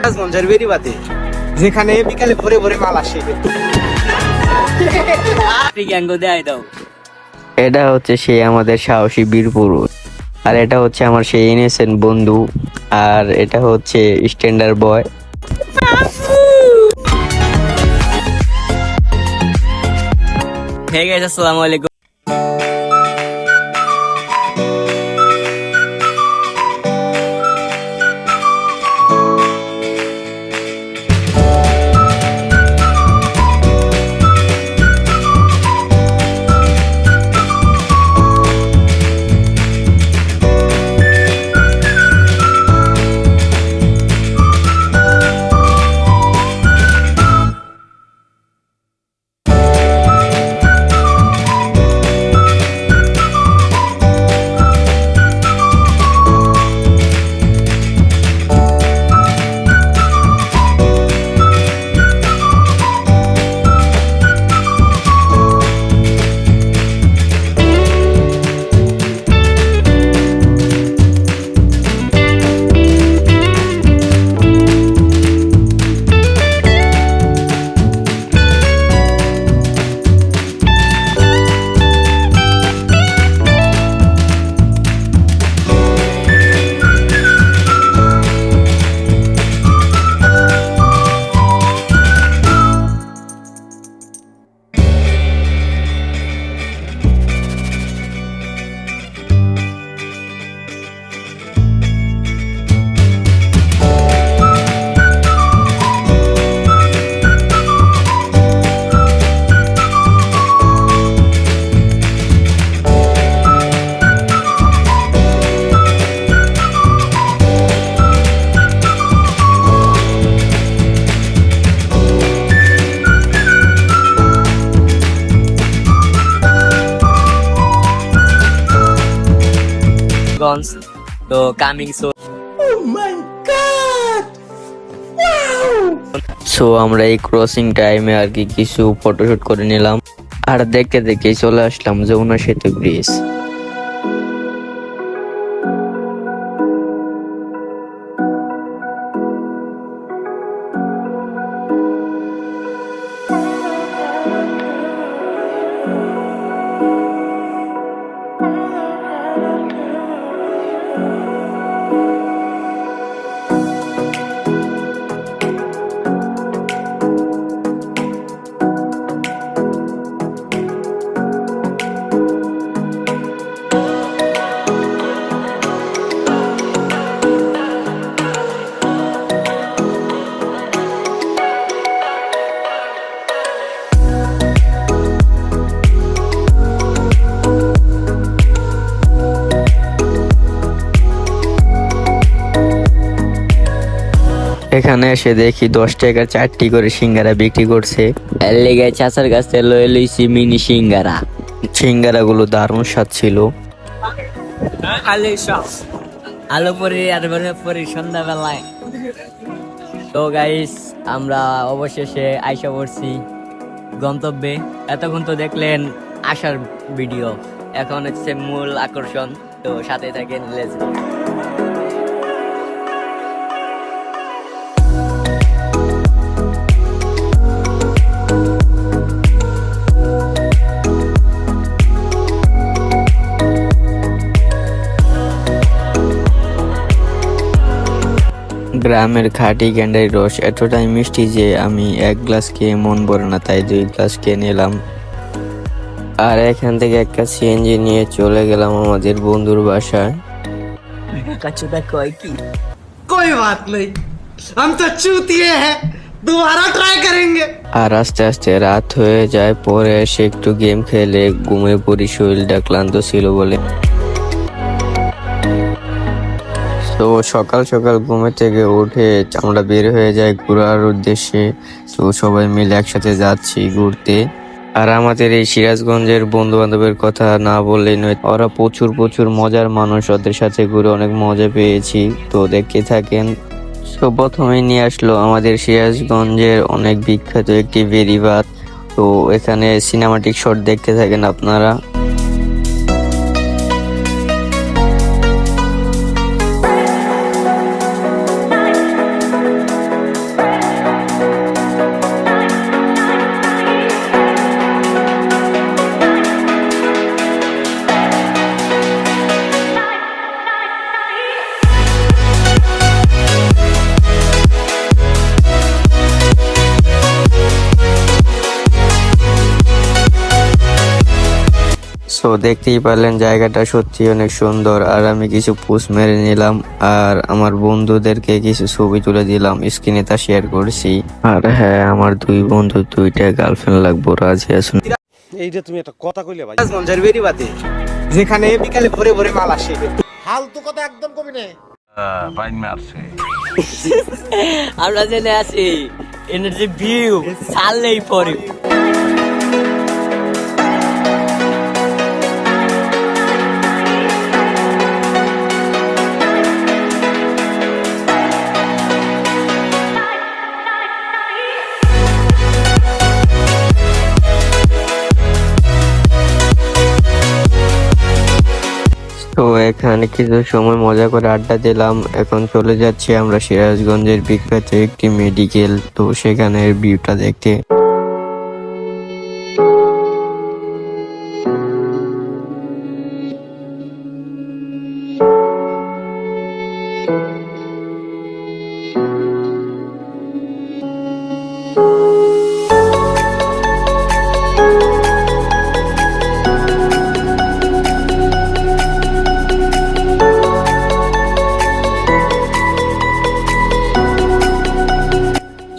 সিরাজগঞ্জের বেরিবাতে, যেখানে বিকালে ভোরে ভোরে মাল আসে। এটা হচ্ছে সেই আমাদের সাহসী বীর পুরুষ, আর এটা হচ্ছে আমার সেই ইনোসেন্ট বন্ধু, আর এটা হচ্ছে স্ট্যান্ডার্ড বয়। হে গাইস, আসসালামু আলাইকুম। তো কামিং সো আমরা এই ক্রসিং টাইমে আর কি কিছু ফটোশুট করে নিলাম, আর দেখতে দেখতে চলে আসলাম যমুনা সেতু ব্রিজ। এখানে এসে দেখি 10 টাকার 4টি করে সিঙ্গারা বিক্রি করছে। এর লেগে চাচার কাছে লয়ে লইছি মিনি সিঙ্গারা। সিঙ্গারা গুলো দারুণ স্বাদ ছিল। আলো পরে আর পরে সন্ধ্যাবেলায়। তো গাইস, আমরা অবশেষে আইসা পড়ছি গন্তব্যে। এতক্ষণ তো দেখলেন আসার ভিডিও, এখন হচ্ছে মূল আকর্ষণ। তো সাথে থাকেন, লেটস গো। গ্রামের খাঁটি গেন্ডারি রস এতটাই মিষ্টি যে আমি 1 গ্লাস খেয়ে মন ভরে না, তাই 2 গ্লাস খেয়ে নিলাম। আর এখান থেকে একটা সিএনজি নিয়ে চলে গেলাম আমাদের বন্ধুর বাসায়। कोई बात नहीं, हम तो चूतिए हैं, दोबारा ट्राई करेंगे। আর আস্তে আস্তে রাত হয়ে যায়, পরে এসে একটু গেম খেলে ঘুমিয়ে পড়ি, শরীরটা ক্লান্ত ছিল বলে। তো সকাল সকাল ঘুমে থেকে উঠে আমরা বের হয়ে যাই ঘোরার উদ্দেশ্যে। তো সবাই মিলে একসাথে যাচ্ছি ঘুরতে। আর আমাদের এই সিরাজগঞ্জের বন্ধু বান্ধবের কথা না বললেই নয়, ওরা প্রচুর প্রচুর মজার মানুষ, ওদের সাথে ঘুরে অনেক মজা পেয়েছি। তো দেখতে থাকেন। তো প্রথমেই নিয়ে আসলো আমাদের সিরাজগঞ্জের অনেক বিখ্যাত একটি বেড়িবাঁধ। তো এখানে সিনেমাটিক শট দেখতে থাকেন আপনারা। সো দেখতেই পারলেন জায়গাটা সত্যি অনেক সুন্দর। আর আমি কিছু পোস্ট মেরে নিলাম আর আমার বন্ধুদেরকে কিছু ছবি তুলে দিলাম, স্ক্রিনে তা শেয়ার করছি। আর হ্যাঁ, আমার দুই বন্ধু দুইটা গার্লফ্রেন্ড লাগবো, রাজি আছেন? এইটা তুমি একটা কথা কইলে ভাই, সিরাজগঞ্জের বেরিবাতে যেখানে বিকালে ভোরে ভোরে মাল আসে। ফালতু কথা একদম কবি না। আমরা জেনে আছি এনার্জি ভিউ ছাড়লেই পরে। তো এখানে কিছু সময় মজা করে আড্ডা দিলাম। এখন চলে যাচ্ছি আমরা সিরাজগঞ্জের বিখ্যাত একটি মেডিকেল, তো সেখানের ভিউটা দেখতে।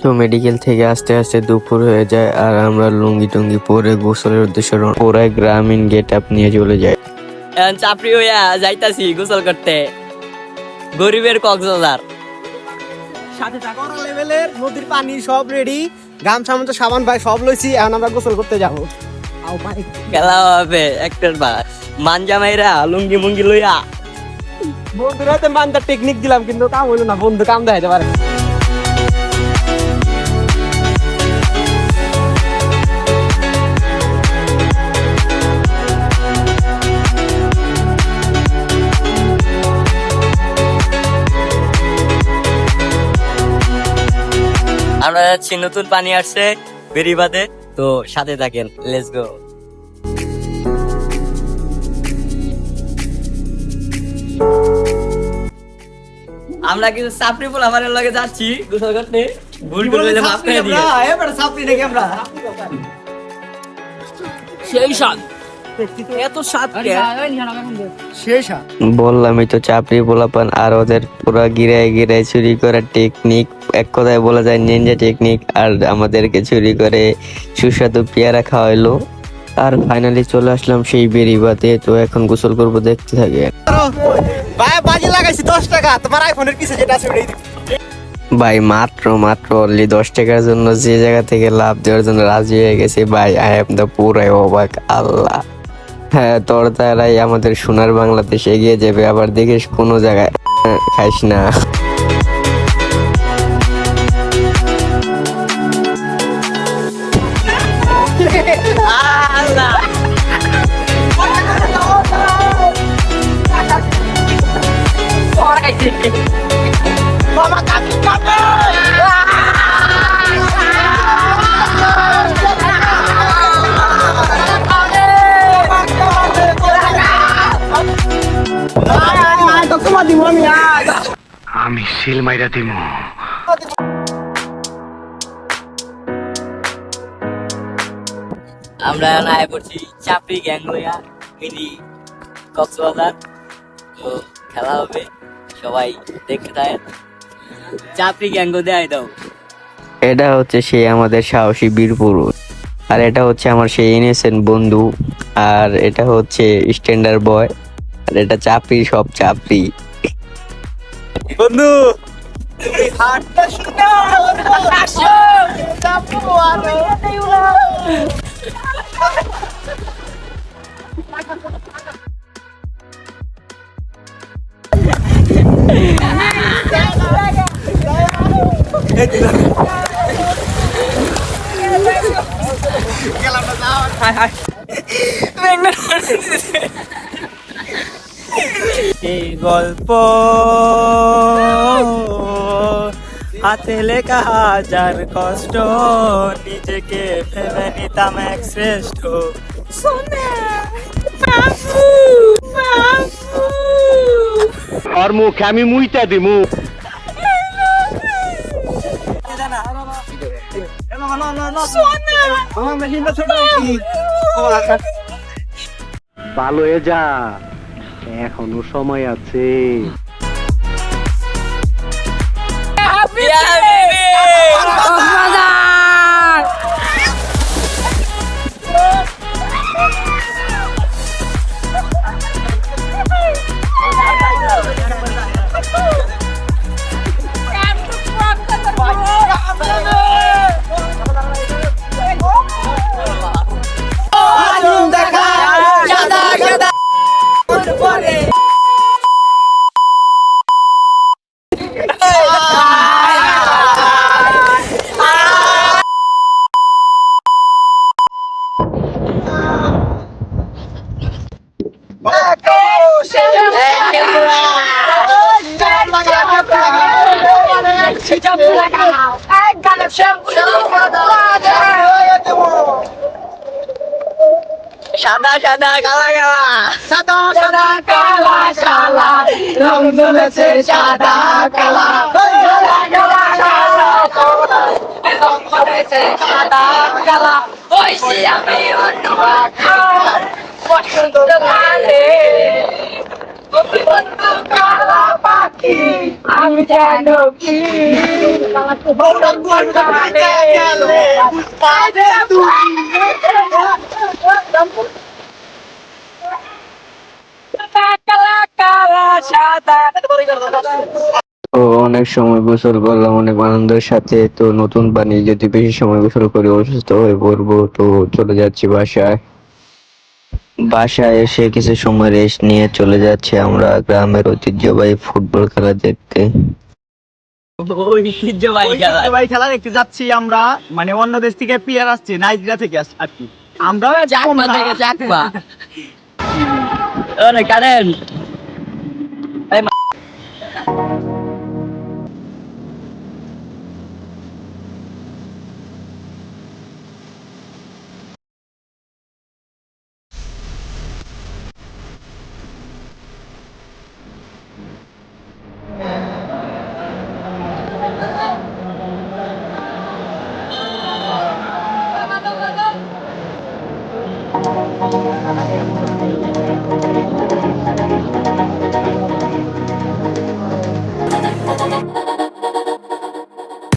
তো মেডিকেল থেকে আস্তে আস্তে দুপুর হয়ে যায় আর আমরা লুঙ্গি টুঙ্গি পরে গোসলের উদ্দেশ্যে পুরাই গ্রামীণ গেট আপ নিয়ে চলে যায়। এখন চাপড়ি হইয়া যাইতাছি গোসল করতে গরিবের কক্সবাজার। সাথে টাকা লেভেলের নদীর পানি সব রেডি, গামছা মতো সাবান ভাই সব লইছি, এখন আমরা গোসল করতে যাবো। খেলা হবে একটার বা মানজামাইরা লুঙ্গি মুঙ্গি লইয়া। বন্ধুরা তো মানটার টেকনিক দিলাম কিন্তু কাম হইলো না, বন্ধু কাম দেখাইতে পারে। আমরা যাচ্ছি, নতুন পানি আসছে বেরিবাদে, তো সাথে থাকেন, লেটস গো। আমরা কিছু সাপড়ি পোলা আমাদের লগে যাচ্ছি গোসল করতে, ভুল করে মাফ করে দিও। এবারে সাপড়ি নাকি আমরা সেই সাত এত সাত কে শেষ। বললামই তো চাপড়ি পোলাপান, আর ওদের পুরো গিরায় গিরায় চুরি করার টেকনিক, এক কথায় বলা যায় নিনজা টেকনিক। আর আমাদেরকে চুরি করে সুস্বাদু পেয়ারা খাওয়াইলো। আর ফাইনালি চলে আসলাম সেই বেরিবাতে। তো এখন গোসল করবো, দেখতে থাকে। ভাই বাজি লাগাইছি 10 টাকা, তোমার আইফোনের পিছে যেটা আছে ওটাই দিবি। ভাই মাত্র অনলি 10 টাকার জন্য যে জায়গা থেকে লাভ দেওয়ার জন্য রাজি হয়ে গেছে ভাই। আই এম দ্য পুরাই অবাক, আল্লাহ। হ্যাঁ, তোর দ্বারাই আমাদের সোনার বাংলাদেশ এগিয়ে যাবে। আবার দেখিস কোনো জায়গায় খাইস না। আমি সিল মাইরা দিমু। আমরা আয় পড়ছি চাপড়ি গ্যাং লইয়া মিনি কক্সবাজার, তো খেলা হবে, সবাই দেখতে থাকেন। চাপড়ি গ্যাং দেয় দাও। এটা হচ্ছে সেই আমাদের সাহসী বীর পুরুষ, আর এটা হচ্ছে আমার সেই ইনোসেন্ট বন্ধু, আর এটা হচ্ছে স্ট্যান্ডার্ড বয়, আর এটা চাপড়ি, সব চাপড়ি। বন্ধু হাতটা শুনে আসো চাপু আলো এই গল্প হাতে লেখা হাজার কষ্ট, নিজেকে ভেবে নিতাম এক শ্রেষ্ঠ। আর মুখে আমি মুইতা দিমু। ভালো হয়ে যা, এখনো সময় আছে। সাদা সাদা কালা কালা সাদা সাদা কালা কালা রং জ্বলেছে সাদা কালা কালা কালা রং জ্বলেছে সাদা কালা ওই আমি অন্যবা খার পছন্দ মানে কালা পাখি আমি জানো কি বড় গুণে গেলে পারে তুই তো অনেক সময় গোসল করলাম অনেক আনন্দের সাথে। তো নতুন পানি যদি বেশি সময় গোসল করে অসুস্থ হয়ে পড়বো, তো চলে যাচ্ছি বাসায়। বাসায় এসে কিছু সময় রেস্ট নিয়ে চলে যাচ্ছি আমরা গ্রামের ঐতিহ্যবাহী ফুটবল খেলা দেখতে। ভাই খেলা দেখতে যাচ্ছি আমরা, মানে অন্য দেশ থেকে প্লেয়ার আসছে, নাইজেরিয়া থেকে আর কি। আমরা চাকমা থেকে চাকমা ওরে কারেন